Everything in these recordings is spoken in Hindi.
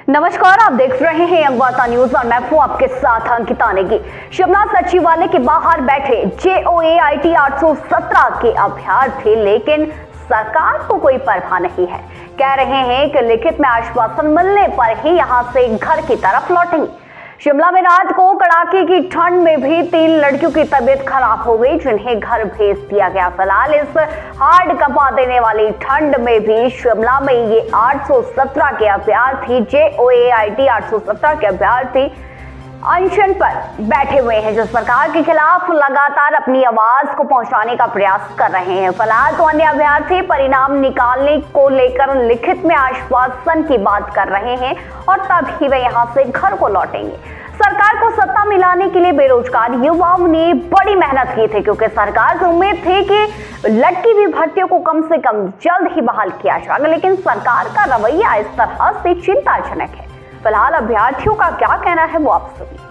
नमस्कार, आप देख रहे हैं अमवाता न्यूज और मैं हूं आपके साथ अंकिता नेगी। शिमला सचिवालय के बाहर बैठे JOAIT 817 के अभ्यर्थी, लेकिन सरकार को कोई परवाह नहीं है। कह रहे हैं कि लिखित में आश्वासन मिलने पर ही यहां से घर की तरफ लौटेंगे। शिमला में रात को कड़ाके की ठंड में भी 3 लड़कियों की तबीयत खराब हो गई, जिन्हें घर भेज दिया गया। फिलहाल इस हार्ड कंपा देने वाली ठंड में भी शिमला में ये 817 के अभ्यर्थी, JOAIT 817 के अभ्यर्थी अनशन पर बैठे हुए हैं, जो सरकार के खिलाफ लगातार अपनी आवाज को पहुंचाने का प्रयास कर रहे हैं। फिलहाल तो अन्य अभ्यर्थी परिणाम निकालने को लेकर लिखित में आश्वासन की बात कर रहे हैं और तभी वे यहां से घर को लौटेंगे। सरकार को सत्ता मिलाने के लिए बेरोजगार युवाओं ने बड़ी मेहनत की थी, क्योंकि सरकार को उम्मीद थी कि लटकी हुई भर्तियों को कम से कम जल्द ही बहाल किया जाएगा, लेकिन सरकार का रवैया इस तरह से चिंताजनक है। फिलहाल अभ्यर्थियों का क्या कहना है वो आप सुनिए।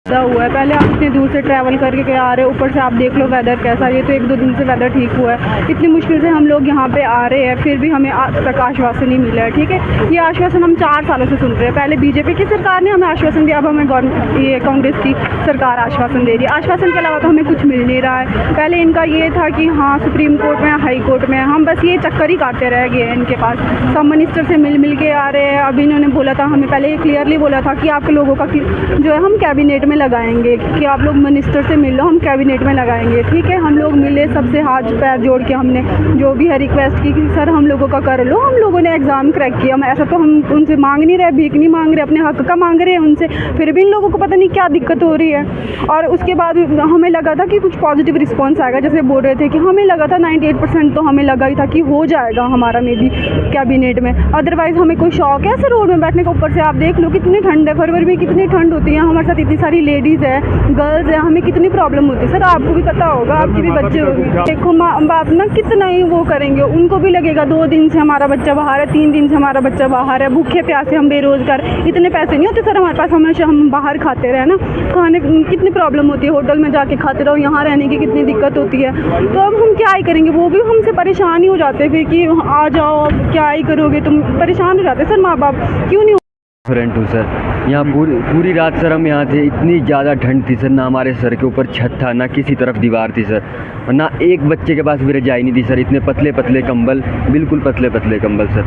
हुआ है, पहले आप इतनी दूर से ट्रैवल करके आ रहे हो, ऊपर से आप देख लो वेदर कैसा है। ये तो 1-2 दिन से वेदर ठीक हुआ है, इतनी मुश्किल से हम लोग यहाँ पे आ रहे हैं, फिर भी हमें आज तक आश्वासन नहीं मिला है। ठीक है, ये आश्वासन हम 4 सालों से सुन रहे हैं। पहले बीजेपी की सरकार ने हमें आश्वासन दिया, अब हमें ये कांग्रेस की सरकार आश्वासन दे रही है। आश्वासन के अलावा तो हमें कुछ मिल नहीं रहा है। पहले इनका ये था कि हाँ सुप्रीम कोर्ट में, हाई कोर्ट में, हम बस ये चक्कर ही काटते रह गए हैं इनके पास। सब मिनिस्टर से मिल के आ रहे हैं। अब इन्होंने बोला था, हमें पहले क्लियरली बोला था कि आपके लोगों का जो है हम कैबिनेट में लगाएंगे, कि आप लोग मिनिस्टर से मिल लो, हम कैबिनेट में लगाएंगे। ठीक है, हम लोग मिले, सबसे हाथ पैर जोड़ के हमने जो भी है रिक्वेस्ट की कि सर हम लोगों का कर लो। हम लोगों ने एग्ज़ाम क्रैक किया। ऐसा तो हम उनसे मांग नहीं रहे, भीख नहीं मांग रहे, अपने हक का मांग रहे हैं उनसे, फिर भी इन लोगों को पता नहीं क्या दिक्कत हो रही है। और उसके बाद हमें लगा था कि कुछ पॉजिटिव रिस्पॉन्स आएगा, जैसे बोल रहे थे कि हमें लगा था 98% तो हमें लगा ही था कि हो जाएगा हमारा मे भी कैबिनेट में। अदरवाइज़ हमें कोई शौक है ऐसे रोड में बैठने का। ऊपर से आप देख लो कितनी ठंड है, फरवरी में कितनी ठंड होती है। हमारे साथ इतनी सारी लेडीज़ है, गर्ल्स है, हमें कितनी प्रॉब्लम होती है। सर आपको भी पता होगा, आपके भी बच्चे होंगे। देखो माँ बाप ना कितना ही वो करेंगे, उनको भी लगेगा 2 दिन से हमारा बच्चा बाहर है, 3 दिन से हमारा बच्चा बाहर है, भूखे प्यासे हम बेरोजगार। इतने पैसे नहीं होते सर हमारे पास, हमेशा हम बाहर खाते रहे ना, खाने कितनी प्रॉब्लम होती है, होटल में जाके खाते रहो, यहाँ रहने की कितनी दिक्कत होती है। तो अब हम क्या ही करेंगे, वो भी हमसे परेशान ही हो जाते हैं फिर कि आ जाओ, अब क्या ही करोगे, तुम परेशान हो जाते सर माँ बाप, क्यों नहीं। फ्रेंड हूँ सर, यहाँ पूरी रात सर हम यहाँ थे। इतनी ज़्यादा ठंड थी सर, ना हमारे सर के ऊपर छत था, ना किसी तरफ दीवार थी सर, और ना एक बच्चे के पास भी रजाई नहीं थी सर। इतने पतले पतले कंबल, बिल्कुल पतले पतले कंबल सर,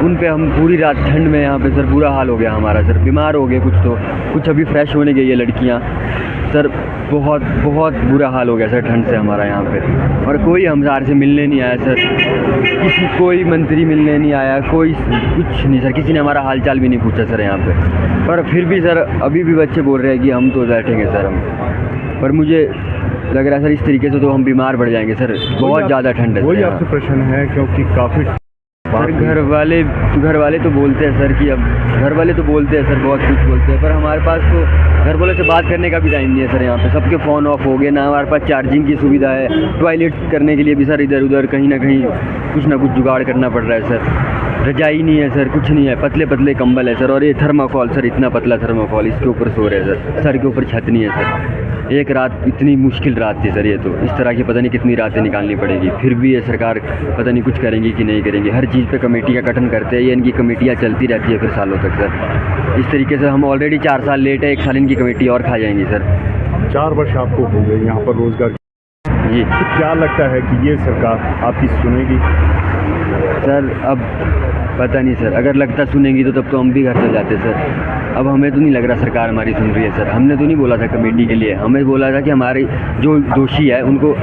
उन पे हम पूरी रात ठंड में यहाँ पे सर बुरा हाल हो गया हमारा सर। बीमार हो गए कुछ अभी फ्रेश होने गई है लड़कियाँ सर। बहुत बुरा हाल हो गया सर ठंड से हमारा यहाँ पे। और कोई हमसे मिलने नहीं आया सर, कोई मंत्री मिलने नहीं आया, कोई कुछ नहीं सर, किसी ने हमारा हालचाल भी नहीं पूछा सर यहाँ पे। पर फिर भी सर अभी भी बच्चे बोल रहे हैं कि हम तो बैठेंगे सर हम, पर मुझे लग रहा है सर इस तरीके से तो हम बीमार पड़ जाएंगे सर। बहुत ज़्यादा ठंड है। वही आपसे प्रश्न है, क्योंकि काफ़ी घर वाले तो बोलते हैं सर कि अब घर वाले तो बोलते हैं सर, बहुत कुछ बोलते हैं, पर हमारे पास तो घर वालों से बात करने का भी टाइम नहीं है सर। यहाँ पे सबके फ़ोन ऑफ हो गए, ना हमारे पास चार्जिंग की सुविधा है, टॉयलेट करने के लिए भी सर इधर उधर कहीं ना कहीं कुछ ना कुछ जुगाड़ करना पड़ रहा है सर। रजाई नहीं है सर, कुछ नहीं है, पतले पतले कंबल है सर। और ये थर्माकोल सर, इतना पतला थर्माकोल, इसके ऊपर सो रहे हैं सर के ऊपर छत नहीं है सर। एक रात इतनी मुश्किल रात थी सर ये तो, इस तरह की पता नहीं कितनी रातें निकालनी पड़ेगी। फिर भी ये सरकार पता नहीं कुछ करेंगी कि नहीं करेंगी। हर चीज़ पे कमेटी का गठन करते हैं, ये इनकी कमेटियाँ चलती रहती है फिर सालों तक सर। इस तरीके से हम ऑलरेडी 4 साल लेट है, 1 साल इनकी कमेटी और खा जाएंगी सर। 4 वर्ष आपको हो गए यहाँ पर रोजगार जी। तो क्या लगता है कि ये सरकार आपकी सुनेगी? सर अब पता नहीं सर, अगर लगता सुनेंगी तो तब तो हम भी घर चले जाते सर। अब हमें तो नहीं लग रहा सरकार हमारी सुन रही है सर। हमने तो नहीं बोला था कमेटी के लिए, हमें बोला था कि हमारे जो दोषी है उनको,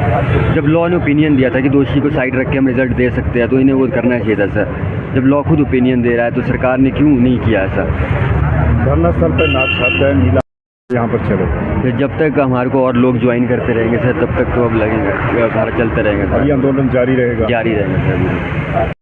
जब लॉ ने ओपिनियन दिया था कि दोषी को साइड रख के हम रिजल्ट दे सकते हैं, तो इन्हें वो करना चाहिए था सर। जब लॉ खुद ओपिनियन दे रहा है तो सरकार ने क्यों नहीं किया ऐसा? धरना स्थल पर ना छत है, नीला यहाँ पर चले, जब तक हमारे को और लोग ज्वाइन करते रहेंगे सर, तब तक तो अब लगेंगे, चलते रहेंगे सर। ये आंदोलन जारी रहेगा सर।